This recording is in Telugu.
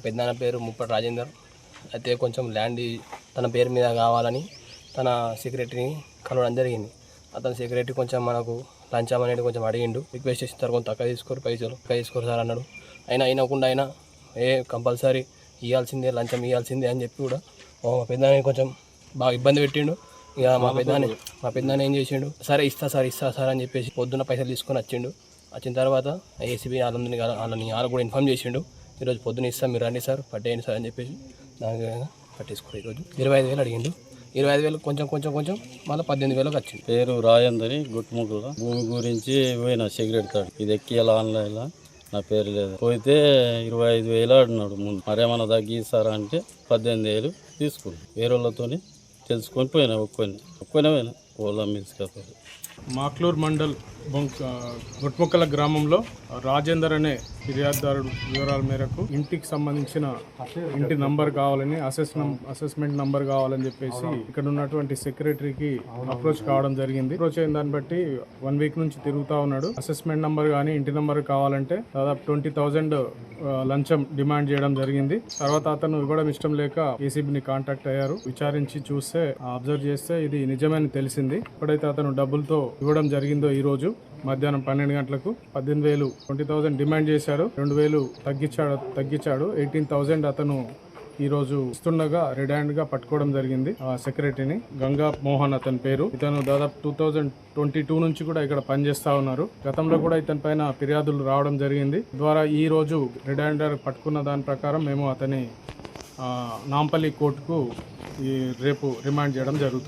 పెద్దనాన్న పేరు ముప్పటి రాజేందర్. అయితే కొంచెం ల్యాండ్ తన పేరు మీద కావాలని తన సెక్రటరీని కలవడం జరిగింది. అతని సెక్రటరీ కొంచెం మనకు లంచం అనేది కొంచెం అడిగిండు. రిక్వెస్ట్ చేసిన తర్వాత కొంత తక్కువ తీసుకోరు సార్ అన్నాడు. అయినకుండా కంపల్సరీ ఇవ్వాల్సిందే, లంచం ఇవ్వాల్సిందే అని చెప్పి కూడా మా పెద్దనాన్ని కొంచెం బాగా ఇబ్బంది పెట్టిండు. ఇక మా పెద్దనాన్న ఏం చేసిండు, సరే ఇస్తా సార్ అని చెప్పేసి పొద్దున్న పైసలు తీసుకొని వచ్చిన తర్వాత ఏసీబీ వాళ్ళని కూడా ఇన్ఫామ్ చేసిండు. ఈరోజు పొద్దున్న ఇస్తాం, మీరు రండి సార్, పట్టేయండి సార్ అని చెప్పేసి దాని పట్టేసుకోరు. ఈరోజు 25,000 అడిగిండు. 25,000 కొంచెం మళ్ళీ 18,000 వచ్చింది. పేరు రాయందని గుట్టుముగ్గుల భూమి గురించి పోయిన సిగరెట్ తాడు ఇది ఎక్కియాల ఆన్లైన్లో నా పేరు లేదు. పోతే 25,000 అడినాడు ముందు. మరేమన్నా తగ్గిస్తారా అంటే 18,000 తీసుకున్నాను. వేరే వాళ్ళతో తెలుసుకొని పోయినా ఒక్కనే పోయినా ఓలా మిల్స్కపోయి. మాక్లూర్ మండల్ గుట్ముక్కల గ్రామంలో రాజేందర్ అనే ఫిర్యాదుదారుడు వివరాల మేరకు ఇంటికి సంబంధించిన ఇంటి నంబర్ కావాలని అసెస్మెంట్ నంబర్ కావాలని చెప్పేసి ఇక్కడ ఉన్నటువంటి సెక్రటరీకి అప్రోచ్ కావడం జరిగింది. అప్రోచ్ అయిన దాన్ని బట్టి 1 వీక్ నుంచి తిరుగుతా ఉన్నాడు. అసెస్మెంట్ నంబర్ కానీ ఇంటి నంబర్ కావాలంటే దాదాపు 20,000 లంచం డిమాండ్ చేయడం జరిగింది. తర్వాత అతను ఇవ్వడం ఇష్టం లేక ఏసీబీని కాంటాక్ట్ అయ్యారు. విచారించి చూస్తే అబ్జర్వ్ చేస్తే ఇది నిజమని తెలిసింది. ఎప్పుడైతే అతను డబ్బులతో ఇవ్వడం జరిగిందో ఈ రోజు మధ్యాహ్నం 12 గంటలకు 18,000 20,000 డిమాండ్ చేశారు. 2,000 తగ్గించాడు. 18,000 అతను ఈ రోజు ఇస్తుండగా రెడ్ హ్యాండ్ గా పట్టుకోవడం జరిగింది. ఆ సెక్రటరీని గంగా మోహన్ అతని పేరు. ఇతను దాదాపు 2022 నుంచి కూడా ఇక్కడ పనిచేస్తా ఉన్నారు. గతంలో కూడా ఇతని పైన ఫిర్యాదులు రావడం జరిగింది. ద్వారా ఈ రోజు రెడ్ హ్యాండర్ పట్టుకున్న దాని ప్రకారం మేము అతని నాంపల్లి కోర్టుకు రేపు రిమాండ్ చేయడం జరుగుతుంది.